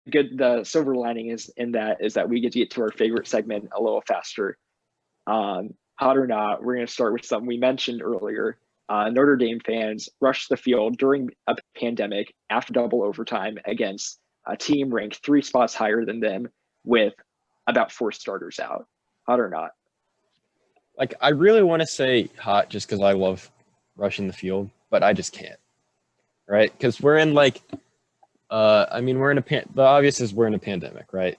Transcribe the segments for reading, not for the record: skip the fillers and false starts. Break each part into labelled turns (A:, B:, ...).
A: the silver lining is that we get to get to our favorite segment a little faster. Hot or not, we're going to start with something we mentioned earlier. Notre Dame fans rushed the field during a pandemic after double overtime against a team ranked 3 spots higher than them with about 4 starters out. Hot or not?
B: Like, I really want to say hot just because I love rushing the field, but I just can't, right? Because we're in we're in the obvious is we're in a pandemic, right?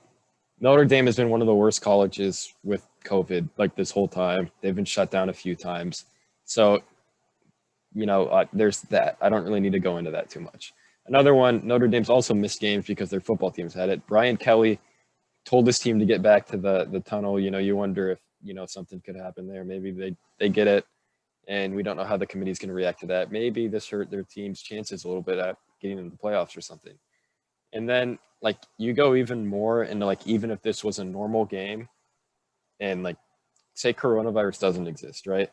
B: Notre Dame has been one of the worst colleges with COVID, like, this whole time. They've been shut down a few times. So, there's that. I don't really need to go into that too much. Another one, Notre Dame's also missed games because their football teams had it. Brian Kelly told his team to get back to the tunnel. You wonder if, something could happen there. Maybe they get it, and we don't know how the committee's going to react to that. Maybe this hurt their team's chances a little bit at getting into the playoffs or something. And then, like, you go even more into, like, even if this was a normal game and, like, say coronavirus doesn't exist, right?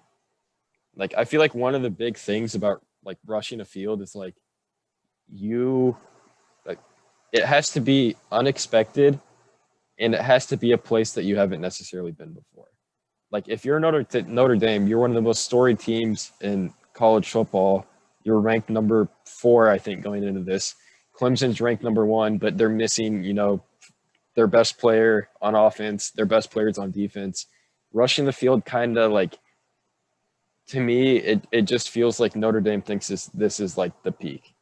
B: Like, I feel like one of the big things about, like, rushing a field is, like, it has to be unexpected, and it has to be a place that you haven't necessarily been before. Like, if you're Notre Dame, you're one of the most storied teams in college football. You're ranked number 4, I think, going into this. Clemson's ranked number 1, but they're missing, their best player on offense, their best players on defense. Rushing the field kind of, like, to me, it just feels like Notre Dame thinks this is like the peak.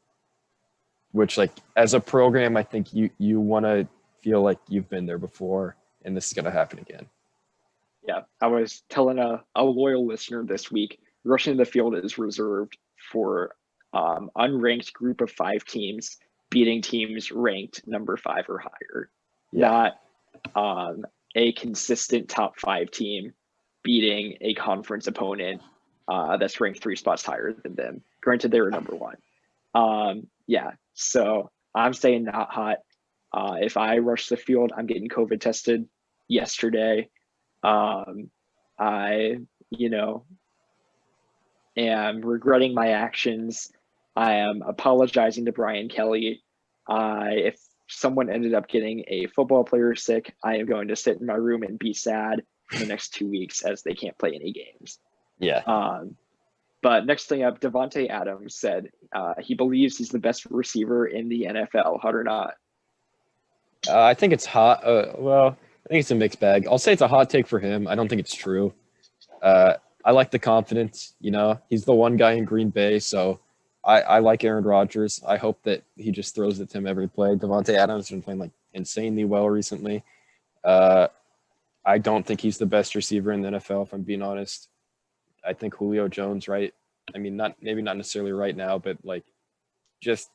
B: Which, like, as a program, I think you want to feel like you've been there before, and this is going to happen again.
A: Yeah, I was telling a loyal listener this week, rushing the field is reserved for unranked group of 5 teams beating teams ranked number 5 or higher, not a consistent top 5 team beating a conference opponent that's ranked 3 spots higher than them. Granted, they were number 1. So I'm saying not hot. If I rush the field, I'm getting COVID tested yesterday. I, am regretting my actions. I am apologizing to Brian Kelly. If someone ended up getting a football player sick, I am going to sit in my room and be sad for the next 2 weeks as they can't play any games.
B: Yeah.
A: But next thing up, Davante Adams said he believes he's the best receiver in the NFL. Hot or not?
B: I think it's hot. I think it's a mixed bag. I'll say it's a hot take for him. I don't think it's true. I like the confidence. He's the one guy in Green Bay, so I like Aaron Rodgers. I hope that he just throws it to him every play. Davante Adams has been playing, like, insanely well recently. I don't think he's the best receiver in the NFL, if I'm being honest. I think Julio Jones, right? I mean, maybe not necessarily right now, but, like, just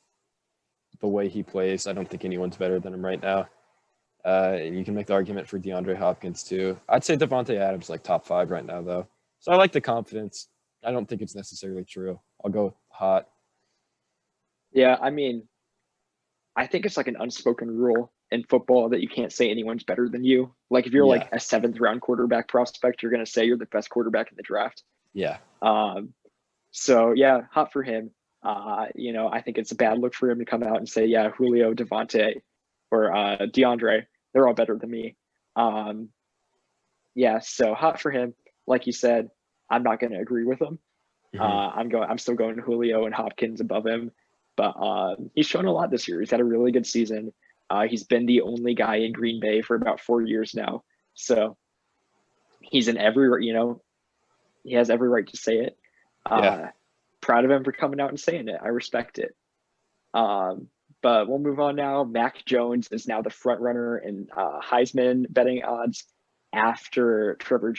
B: the way he plays, I don't think anyone's better than him right now. And you can make the argument for DeAndre Hopkins too. I'd say Devante Adams like top 5 right now, though. So I like the confidence. I don't think it's necessarily true. I'll go with hot.
A: Yeah, I mean, I think it's like an unspoken rule in football that you can't say anyone's better than you. Like, if you're like a 7th round quarterback prospect, you're going to say you're the best quarterback in the draft.
B: Yeah.
A: So yeah, hot for him. I think it's a bad look for him to come out and say, yeah, Julio, Devante, or DeAndre, they're all better than me. So hot for him. Like you said, I'm not going to agree with him. I'm still going Julio and Hopkins above him, but he's shown a lot this year. He's had a really good season. He's been the only guy in Green Bay for about 4 years now, so he's in he has every right to say it. Proud of him for coming out and saying it. I respect it. But we'll move on now. Mac Jones is now the front runner in Heisman betting odds after Trevor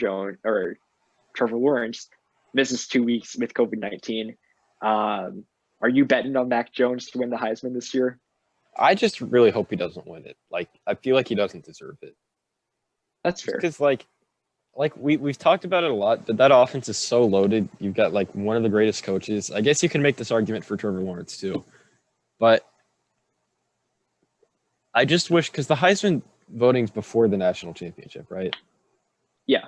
A: Lawrence misses 2 weeks with COVID-19. Are you betting on Mac Jones to win the Heisman this year?
B: I just really hope he doesn't win it. Like, I feel like he doesn't deserve it.
A: That's fair.
B: Because, like we've talked about it a lot, but that offense is so loaded. You've got, like, one of the greatest coaches. I guess you can make this argument for Trevor Lawrence too. But I just wish, because the Heisman voting's before the national championship, right?
A: Yeah.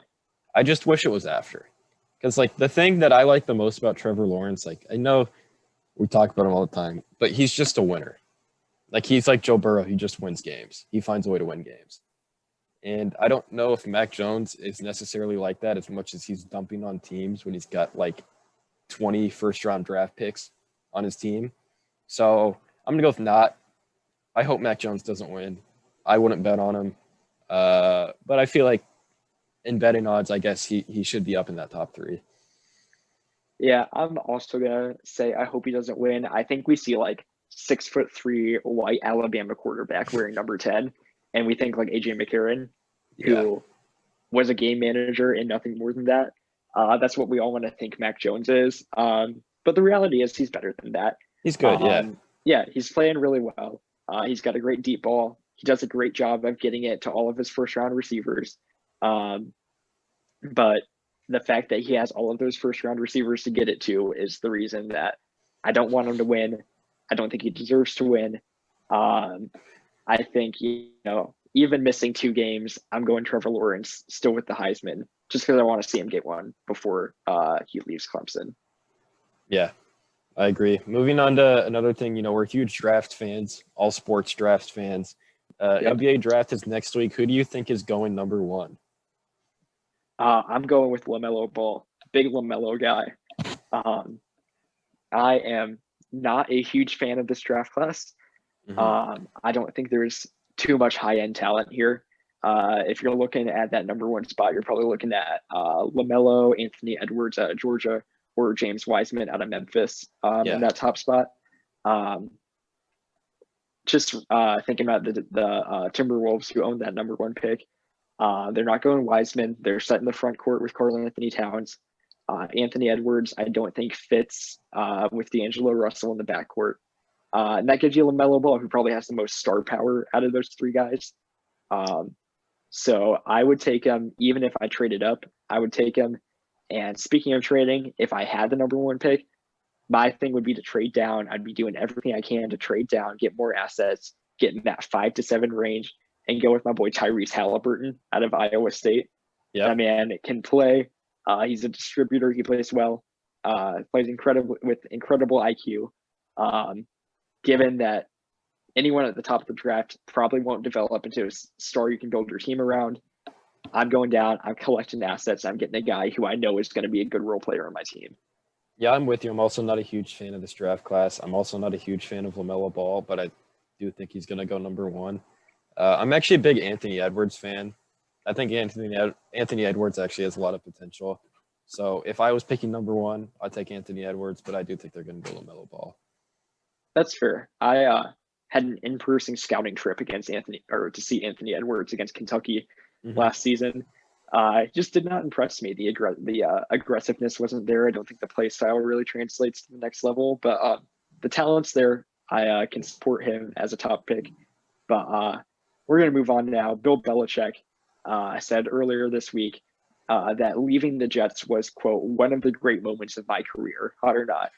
B: I just wish it was after. Because, like, the thing that I like the most about Trevor Lawrence, like, I know we talk about him all the time, but he's just a winner. Like he's like Joe Burrow. He just wins games. He finds a way to win games. And I don't know if Mac Jones is necessarily like that as much as he's dumping on teams when he's got like 20 first-round draft picks on his team. So I'm going to go with not. I hope Mac Jones doesn't win. I wouldn't bet on him. But I feel like in betting odds, I guess he should be up in that top 3.
A: Yeah, I'm also going to say I hope he doesn't win. I think we see like 6'3" white Alabama quarterback wearing number 10. And we think like AJ McCarron, who was a game manager and nothing more than that. That's what we all want to think Mac Jones is. But the reality is he's better than that.
B: He's good,
A: Yeah, he's playing really well. He's got a great deep ball. He does a great job of getting it to all of his first-round receivers. But the fact that he has all of those first-round receivers to get it to is the reason that I don't want him to win. I don't think he deserves to win. I think, even missing 2 games, I'm going Trevor Lawrence still with the Heisman, just because I want to see him get one before he leaves Clemson.
B: Yeah, I agree. Moving on to another thing, we're huge draft fans, all sports draft fans. NBA draft is next week. Who do you think is going number 1?
A: I'm going with LaMelo Ball, big LaMelo guy. I am not a huge fan of this draft class. Mm-hmm. I don't think there's too much high-end talent here. If you're looking at that number 1 spot, you're probably looking at LaMelo, Anthony Edwards out of Georgia, or James Wiseman out of Memphis in that top spot. Just thinking about the Timberwolves who own that number 1 pick. They're not going Wiseman. They're set in the front court with Karl Anthony Towns. Anthony Edwards, I don't think fits with D'Angelo Russell in the backcourt. And that gives you LaMelo Ball, who probably has the most star power out of those 3 guys. So I would take him, even if I traded up, I would take him. And speaking of trading, if I had the number 1 pick, my thing would be to trade down. I'd be doing everything I can to trade down, get more assets, get in that 5 to 7 range, and go with my boy Tyrese Halliburton out of Iowa State. Yeah, that man can play. He's a distributor. He plays well. Plays with incredible IQ. Given that anyone at the top of the draft probably won't develop into a star you can build your team around, I'm going down. I'm collecting assets. I'm getting a guy who I know is going to be a good role player on my team.
B: Yeah, I'm with you. I'm also not a huge fan of this draft class. I'm also not a huge fan of LaMelo Ball, but I do think he's going to go number 1. I'm actually a big Anthony Edwards fan. I think Anthony Edwards actually has a lot of potential. So if I was picking number 1, I'd take Anthony Edwards, but I do think they're going to go LaMelo Ball.
A: That's fair. I had an in-person scouting trip to see Anthony Edwards against Kentucky last season. Just did not impress me. The aggressiveness wasn't there. I don't think the play style really translates to the next level, but the talent's there. I can support him as a top pick. But we're going to move on now. Bill Belichick said earlier this week that leaving the Jets was, quote, one of the great moments of my career. Hot or not?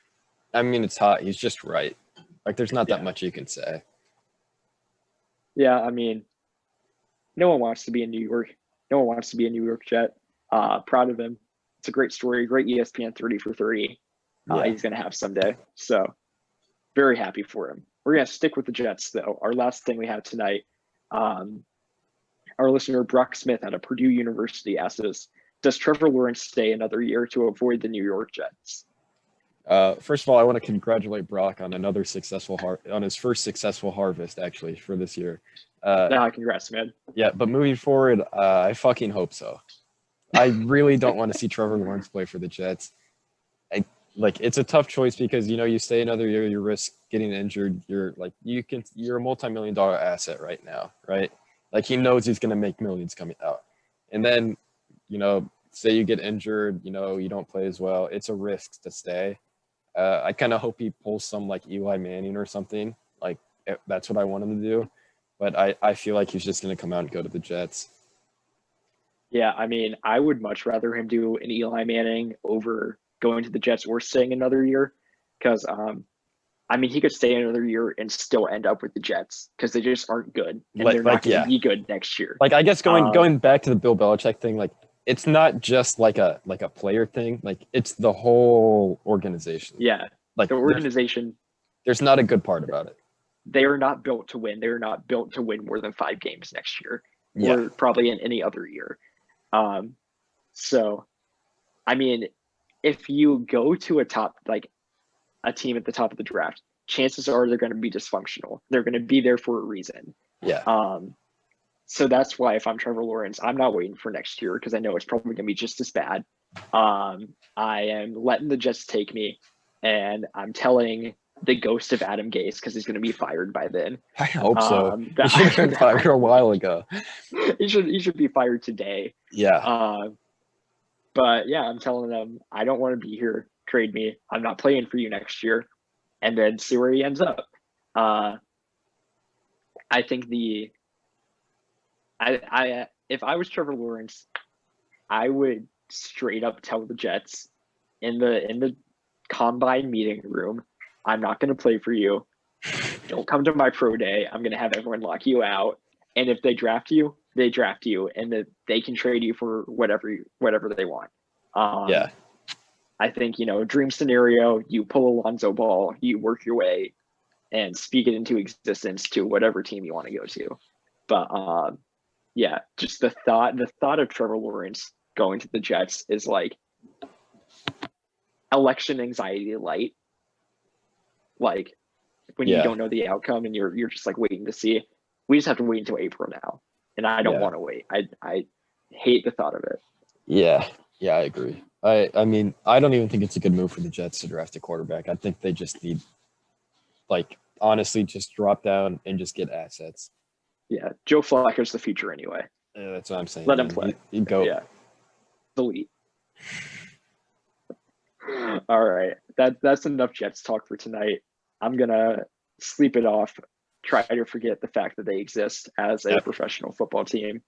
B: I mean, it's hot. He's just right. Like, there's not that much you can say.
A: Yeah, I mean, no one wants to be in New York. No one wants to be a New York Jet. Proud of him. It's a great story. Great ESPN 30 for 30. He's going to have someday. So very happy for him. We're going to stick with the Jets, though. Our last thing we have tonight, our listener, Brock Smith out of Purdue University, asked us, does Trevor Lawrence stay another year to avoid the New York Jets?
B: First of all, I want to congratulate Brock on another on his first successful harvest, actually, for this year.
A: Congrats, man.
B: Yeah, but moving forward, I fucking hope so. I really don't want to see Trevor Lawrence play for the Jets. It's a tough choice because, you stay another year, you risk getting injured. You're a multi-million-dollar asset right now, right? Like, he knows he's going to make millions coming out. And then, say you get injured, you don't play as well. It's a risk to stay. I kind of hope he pulls some like Eli Manning or something. Like, that's what I want him to do. But I feel like he's just going to come out and go to the Jets.
A: Yeah, I mean, I would much rather him do an Eli Manning over going to the Jets or staying another year. Because, he could stay another year and still end up with the Jets because they just aren't good. And they're not going to be good next year. Like, I guess
B: going back to the Bill Belichick thing, like, it's not just like a player thing. Like, it's the whole organization.
A: Yeah,
B: like
A: the organization.
B: There's not a good part about it.
A: they are not built to win. They're not built to win more than 5 games next year,
B: Yeah.
A: or probably in any other year. So, I mean, if you go to a team at the top of the draft, chances are they're going to be dysfunctional. They're going to be there for a reason.
B: Yeah.
A: So that's why if I'm Trevor Lawrence, I'm not waiting for next year because I know it's probably going to be just as bad. I am letting the Jets take me, and I'm telling the ghost of Adam Gase, because he's going to be fired by then.
B: I hope so. He should have been fired a while ago.
A: He should be fired today.
B: Yeah.
A: But yeah, I'm telling them I don't want to be here. Trade me. I'm not playing for you next year, and then see where he ends up. I think if I was Trevor Lawrence, I would straight up tell the Jets in the combine meeting room, I'm not going to play for you. Don't come to my pro day. I'm going to have everyone lock you out. And if they draft you, they draft you, and that they can trade you for whatever they want.
B: Yeah.
A: I think, dream scenario, you pull Alonzo Ball, you work your way and speak it into existence to whatever team you want to go to. But yeah, just the thought of Trevor Lawrence going to the Jets is like election anxiety light. Like when you don't know the outcome and you're just like waiting to see. We just have to wait until April now, and I don't want to wait. I hate the thought of it.
B: Yeah, I agree. I mean, I don't even think it's a good move for the Jets to draft a quarterback. I think they just need, honestly, just drop down and just get assets.
A: Yeah, Joe Flacco's the future anyway.
B: Yeah, that's what I'm saying.
A: Let him play.
B: He'd go.
A: Yeah, delete. All right, that's enough Jets talk for tonight. I'm gonna sleep it off. Try to forget the fact that they exist as a professional football team.